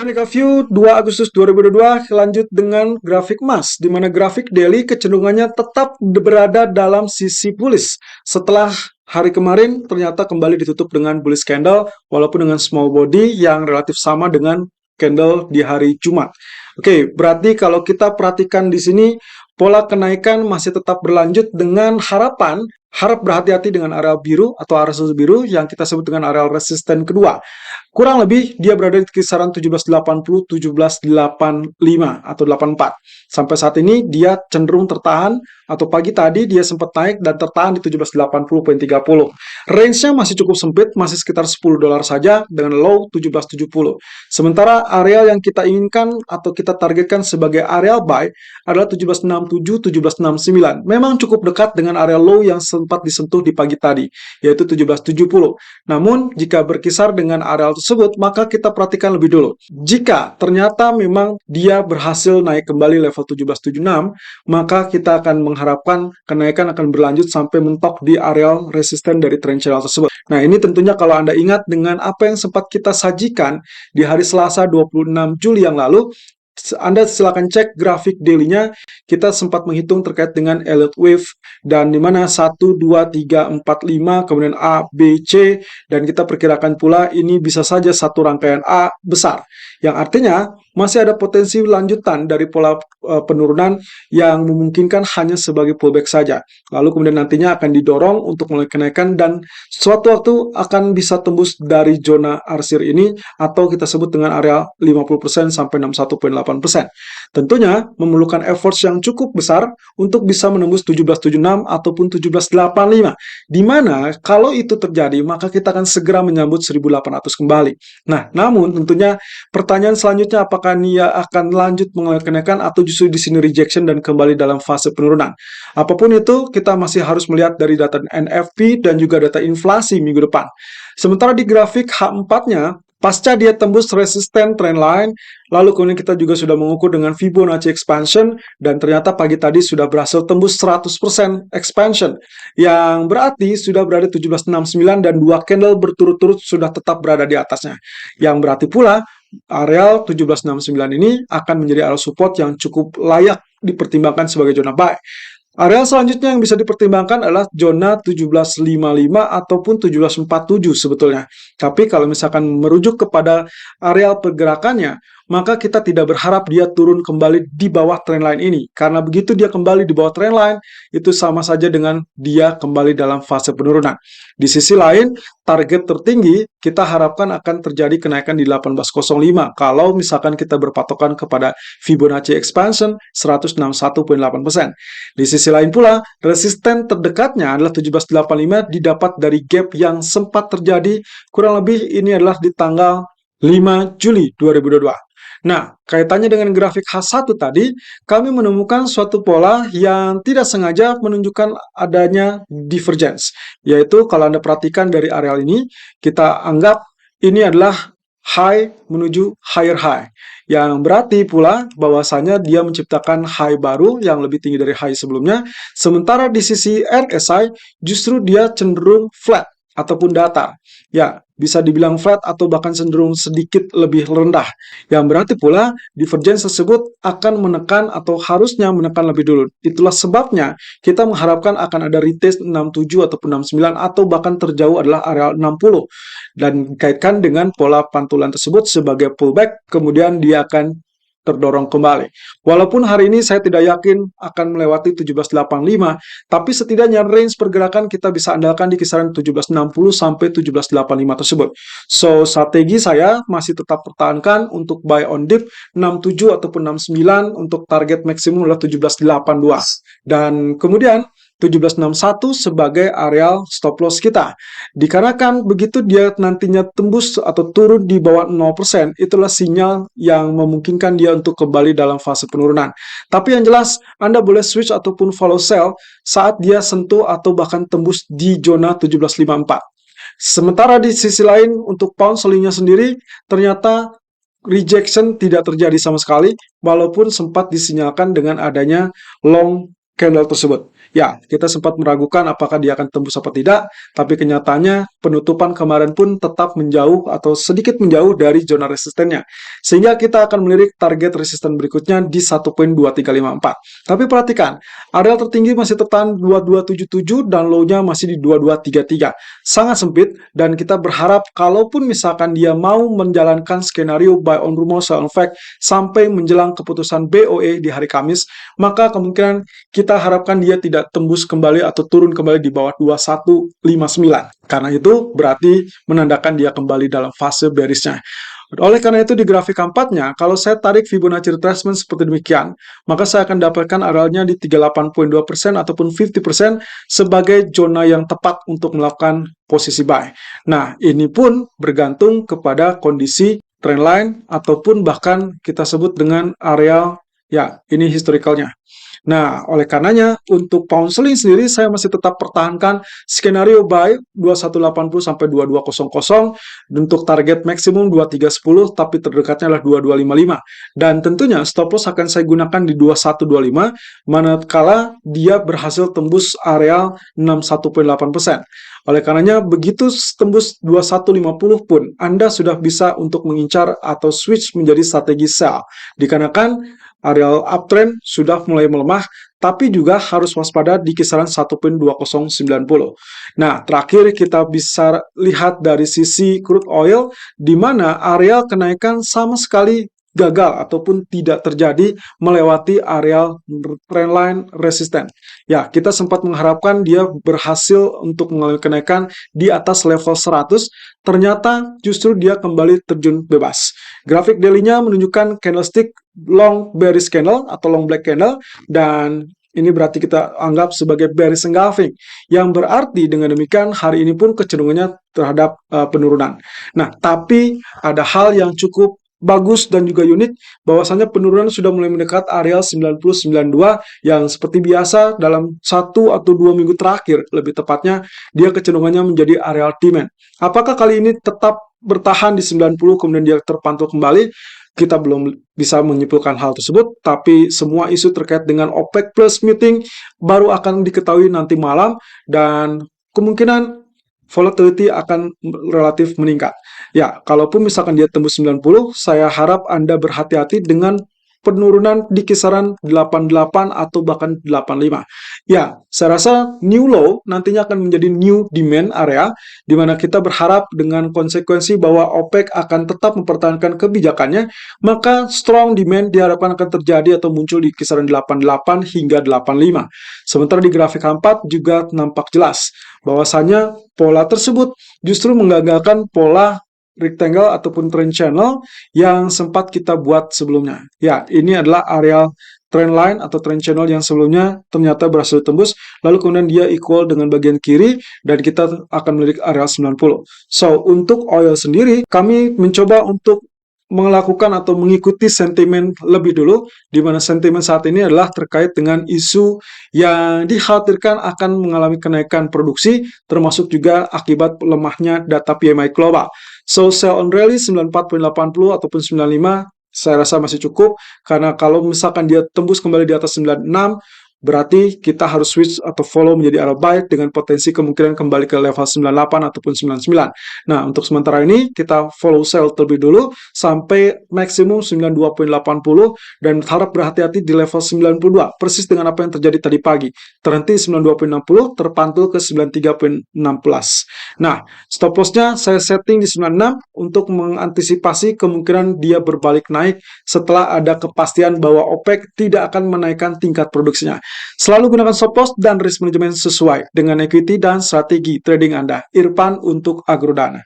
Technical View 2 Agustus 2022 lanjut dengan grafik emas, di mana grafik daily kecenderungannya tetap berada dalam sisi bullish. Setelah hari kemarin ternyata kembali ditutup dengan bullish candle, walaupun dengan small body yang relatif sama dengan candle di hari Jumat. Oke, berarti kalau kita perhatikan di sini, pola kenaikan masih tetap berlanjut dengan harap berhati-hati dengan area biru atau area biru yang kita sebut dengan area resisten kedua. Kurang lebih dia berada di kisaran 1780, 1785 atau 84. Sampai saat ini dia cenderung tertahan atau pagi tadi dia sempat naik dan tertahan di 1780.30. Range-nya masih cukup sempit, masih sekitar $10 saja dengan low 1770. Sementara area yang kita inginkan atau kita targetkan sebagai area buy adalah 1767, 1769. Memang cukup dekat dengan area low yang sempat disentuh di pagi tadi, yaitu 1770. Namun, jika berkisar dengan area tersebut, maka kita perhatikan lebih dulu. Jika ternyata memang dia berhasil naik kembali level 1776, maka kita akan mengharapkan kenaikan akan berlanjut sampai mentok di area resisten dari trend channel tersebut. Nah, ini tentunya kalau Anda ingat dengan apa yang sempat kita sajikan di hari Selasa 26 Juli yang lalu, Anda silakan cek grafik daily-nya. Kita sempat menghitung terkait dengan Elliott Wave dan di mana 1, 2, 3, 4, 5, kemudian A, B, C, dan kita perkirakan pula ini bisa saja satu rangkaian A besar. Yang artinya masih ada potensi lanjutan dari pola penurunan yang memungkinkan hanya sebagai pullback saja. Lalu kemudian nantinya akan didorong untuk mulai kenaikan dan suatu waktu akan bisa tembus dari zona arsir ini atau kita sebut dengan area 50% sampai 61.8%. Tentunya memerlukan effort yang cukup besar untuk bisa menembus 1776 ataupun 1785. Di mana kalau itu terjadi maka kita akan segera menyambut 1800 kembali. Nah, namun tentunya pertanyaan selanjutnya apakah dia akan lanjut mengalami kenaikan atau justru di sini rejection dan kembali dalam fase penurunan. Apapun itu, kita masih harus melihat dari data NFP dan juga data inflasi minggu depan. Sementara di grafik H4-nya, pasca dia tembus resisten trendline, lalu kemudian kita juga sudah mengukur dengan Fibonacci expansion, dan ternyata pagi tadi sudah berhasil tembus 100% expansion, yang berarti sudah berada 1769 dan dua candle berturut-turut sudah tetap berada di atasnya. Yang berarti pula, area 1769 ini akan menjadi area support yang cukup layak dipertimbangkan sebagai zona buy. Area selanjutnya yang bisa dipertimbangkan adalah zona 1755 ataupun 1747 sebetulnya. Tapi kalau misalkan merujuk kepada area pergerakannya, maka kita tidak berharap dia turun kembali di bawah trendline ini. Karena begitu dia kembali di bawah trendline, itu sama saja dengan dia kembali dalam fase penurunan. Di sisi lain, target tertinggi kita harapkan akan terjadi kenaikan di 1805 kalau misalkan kita berpatokan kepada Fibonacci expansion 161.8%. Di sisi lain pula, resisten terdekatnya adalah 1785 didapat dari gap yang sempat terjadi kurang lebih ini adalah di tanggal 5 Juli 2022. Nah, kaitannya dengan grafik H1 tadi, kami menemukan suatu pola yang tidak sengaja menunjukkan adanya divergence. Yaitu kalau Anda perhatikan dari areal ini, kita anggap ini adalah high menuju higher high. Yang berarti pula bahwasanya dia menciptakan high baru yang lebih tinggi dari high sebelumnya. Sementara di sisi RSI justru dia cenderung flat ataupun datar. Ya, bisa dibilang flat atau bahkan cenderung sedikit lebih rendah. Yang berarti pula divergence tersebut akan menekan atau harusnya menekan lebih dulu. Itulah sebabnya kita mengharapkan akan ada retest 67 ataupun 69 atau bahkan terjauh adalah area 60. Dan kaitkan dengan pola pantulan tersebut sebagai pullback, kemudian dia akan terdorong kembali. Walaupun hari ini saya tidak yakin akan melewati 1785, tapi setidaknya range pergerakan kita bisa andalkan di kisaran 1760 sampai 1785 tersebut. So, strategi saya masih tetap pertahankan untuk buy on dip 67 ataupun 69 untuk target maksimum adalah 1782. Dan kemudian 1761 sebagai area stop loss kita. Dikarenakan begitu dia nantinya tembus atau turun di bawah 0%, itulah sinyal yang memungkinkan dia untuk kembali dalam fase penurunan. Tapi yang jelas, Anda boleh switch ataupun follow sell saat dia sentuh atau bahkan tembus di zona 1754. Sementara di sisi lain, untuk pound sterlingnya sendiri, ternyata rejection tidak terjadi sama sekali, walaupun sempat disinyalkan dengan adanya long candle tersebut. Ya, kita sempat meragukan apakah dia akan tembus atau tidak, tapi kenyataannya penutupan kemarin pun tetap menjauh atau sedikit menjauh dari zona resistennya. Sehingga kita akan melirik target resisten berikutnya di 1.2354. Tapi perhatikan, area tertinggi masih tertahan 2277 dan low-nya masih di 2233. Sangat sempit dan kita berharap kalaupun misalkan dia mau menjalankan skenario buy on rumor sell on fact sampai menjelang keputusan BOE di hari Kamis, maka kemungkinan kita harapkan dia tidak tembus kembali atau turun kembali di bawah 2159. Karena itu berarti menandakan dia kembali dalam fase bearishnya. Oleh karena itu di grafik keempatnya, kalau saya tarik Fibonacci retracement seperti demikian, maka saya akan dapatkan arealnya di 38.2% ataupun 50% sebagai zona yang tepat untuk melakukan posisi buy. Nah, ini pun bergantung kepada kondisi trendline ataupun bahkan kita sebut dengan areal, ya ini historicalnya. Nah, oleh karenanya untuk pound sterling sendiri saya masih tetap pertahankan skenario buy 2180 sampai 2200 untuk target maksimum 2310 tapi terdekatnya adalah 2255. Dan tentunya stop loss akan saya gunakan di 2125 manakala dia berhasil tembus area 61.8%. Oleh karenanya begitu tembus 2150 pun Anda sudah bisa untuk mengincar atau switch menjadi strategi sell. Dikarenakan areal uptrend sudah mulai melemah, tapi juga harus waspada di kisaran 1.2090. Nah, terakhir kita bisa lihat dari sisi crude oil, di mana areal kenaikan sama sekali gagal ataupun tidak terjadi melewati areal trendline resisten. Ya, kita sempat mengharapkan dia berhasil untuk mengalami kenaikan di atas level 100, ternyata justru dia kembali terjun bebas. Grafik daily-nya menunjukkan candlestick long bearish candle atau long black candle, dan ini berarti kita anggap sebagai bearish engulfing, yang berarti dengan demikian hari ini pun kecenderungannya terhadap penurunan. Nah, tapi ada hal yang cukup bagus dan juga unik, bahwasanya penurunan sudah mulai mendekat areal 90.92 yang seperti biasa dalam 1 atau 2 minggu terakhir, lebih tepatnya dia kecenderungannya menjadi areal demand. Apakah kali ini tetap bertahan di 90 kemudian dia terpantau kembali? Kita belum bisa menyimpulkan hal tersebut, tapi semua isu terkait dengan OPEC Plus meeting baru akan diketahui nanti malam dan kemungkinan volatility akan relatif meningkat. Ya, kalaupun misalkan dia tembus 90, saya harap Anda berhati-hati dengan penurunan di kisaran 88 atau bahkan 85. Ya, saya rasa new low nantinya akan menjadi new demand area, di mana kita berharap dengan konsekuensi bahwa OPEC akan tetap mempertahankan kebijakannya, maka strong demand diharapkan akan terjadi atau muncul di kisaran 88 hingga 85. Sementara di grafik 4 juga nampak jelas bahwasanya pola tersebut justru menggagalkan pola rectangle ataupun trend channel yang sempat kita buat sebelumnya. Ya, ini adalah area trend line atau trend channel yang sebelumnya ternyata berhasil tembus, lalu kemudian dia equal dengan bagian kiri dan kita akan melirik area 90. So, untuk oil sendiri, kami mencoba untuk melakukan atau mengikuti sentimen lebih dulu, di mana sentimen saat ini adalah terkait dengan isu yang dikhawatirkan akan mengalami kenaikan produksi, termasuk juga akibat lemahnya data PMI global. So, sell on rally 94.80 ataupun 95, saya rasa masih cukup, karena kalau misalkan dia tembus kembali di atas 96, berarti kita harus switch atau follow menjadi arah buy dengan potensi kemungkinan kembali ke level 98 ataupun 99. Nah, untuk sementara ini kita follow sell terlebih dulu sampai maksimum 92.80 dan harap berhati-hati di level 92, persis dengan apa yang terjadi tadi pagi. Terhenti 92.60, terpantul ke 93.16. Nah, stop loss-nya saya setting di 96 untuk mengantisipasi kemungkinan dia berbalik naik setelah ada kepastian bahwa OPEC tidak akan menaikkan tingkat produksinya. Selalu gunakan stop loss dan risk management sesuai dengan equity dan strategi trading Anda. Irfan untuk Agrodana.